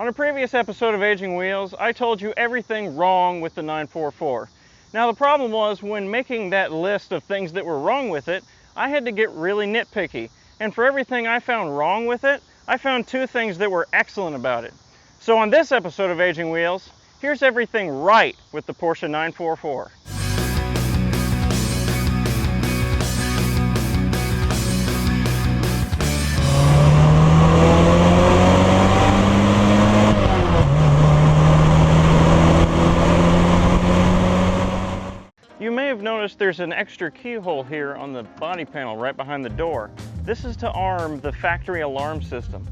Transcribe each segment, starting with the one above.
On a previous episode of Aging Wheels, I told you everything wrong with the 944. Now the problem was, when making that list of things that were wrong with it, I had to get really nitpicky. And for everything I found wrong with it, I found two things that were excellent about it. So on this episode of Aging Wheels, here's everything right with the Porsche 944. You may have noticed there's an extra keyhole here on the body panel right behind the door. This is to arm the factory alarm system,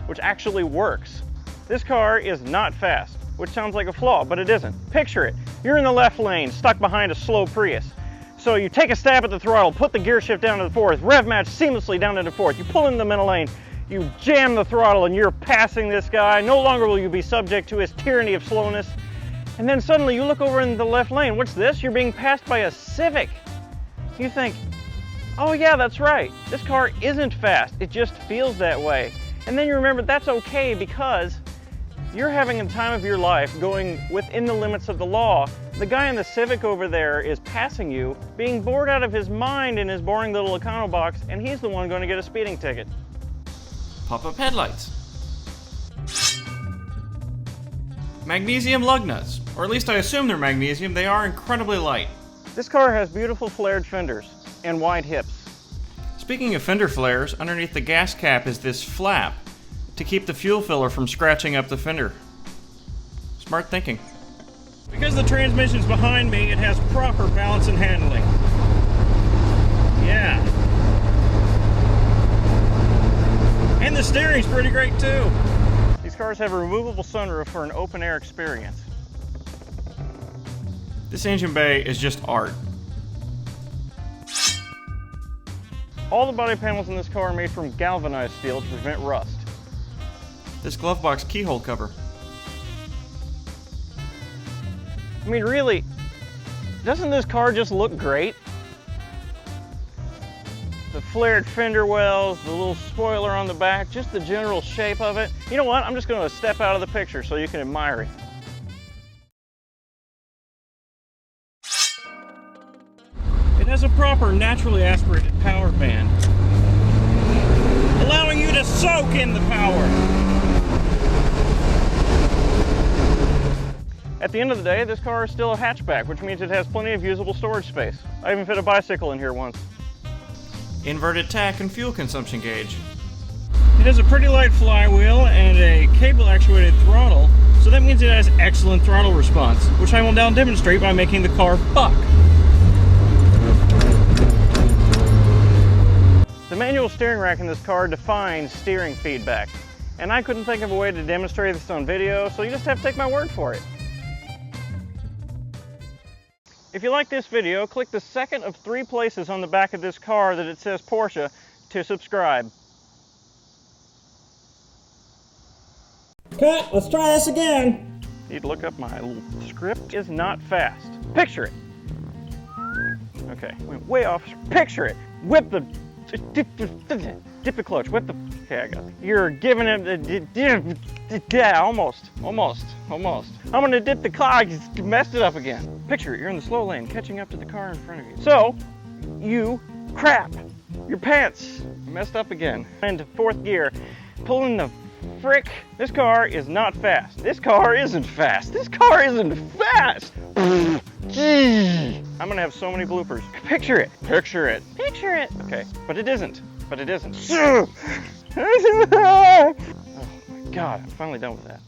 which actually works. This car is not fast, which sounds like a flaw, but it isn't. Picture it. You're in the left lane, stuck behind a slow Prius. So you take a stab at the throttle, put the gear shift down to the fourth, rev match seamlessly down to the fourth. You pull in the middle lane, you jam the throttle, and you're passing this guy. No longer will you be subject to his tyranny of slowness. And then suddenly you look over in the left lane. What's this? You're being passed by a Civic. You think, oh yeah, that's right. This car isn't fast. It just feels that way. And then you remember that's okay because you're having a time of your life going within the limits of the law. The guy in the Civic over there is passing you, being bored out of his mind in his boring little econo box, and he's the one going to get a speeding ticket. Pop-up headlights. Magnesium lug nuts, or at least I assume they're magnesium. They are incredibly light. This car has beautiful flared fenders and wide hips. Speaking of fender flares, underneath the gas cap is this flap to keep the fuel filler from scratching up the fender. Smart thinking. Because the transmission's behind me, it has proper balance and handling. Yeah. And the steering's pretty great too. These cars have a removable sunroof for an open air experience. This engine bay is just art. All the body panels in this car are made from galvanized steel to prevent rust. This glove box keyhole cover. I mean, really, doesn't this car just look great? The flared fender wells, the little spoiler on the back, just the general shape of it. You know what? I'm just going to step out of the picture so you can admire it. It has a proper naturally aspirated power band, allowing you to soak in the power. At the end of the day, this car is still a hatchback, which means it has plenty of usable storage space. I even fit a bicycle in here once. Inverted tach and fuel consumption gauge. It has a pretty light flywheel and a cable-actuated throttle, so that means it has excellent throttle response, which I will now demonstrate by making the car buck. The manual steering rack in this car defines steering feedback, and I couldn't think of a way to demonstrate this on video, so you just have to take my word for it. If you like this video, click the second of 3 places on the back of this car that it says Porsche to subscribe. Cut, let's try this again. Need to look up my little script. Is not fast. Picture it. Okay, went way off. Picture it. Whip the... Dip the clutch. Whip the... Okay, I got it. You're giving it... Yeah, almost. I'm gonna dip the clutch. Messed it up again. Picture it. You're in the slow lane, catching up to the car in front of you. So, you crap your pants. Messed up again. Into 4th gear. Pulling the frick. This car is not fast. This car isn't fast. This car isn't fast. Gee. I'm gonna have so many bloopers. Picture it. Picture it. Picture it. Okay, but it isn't. But it isn't. Oh my God, I'm finally done with that.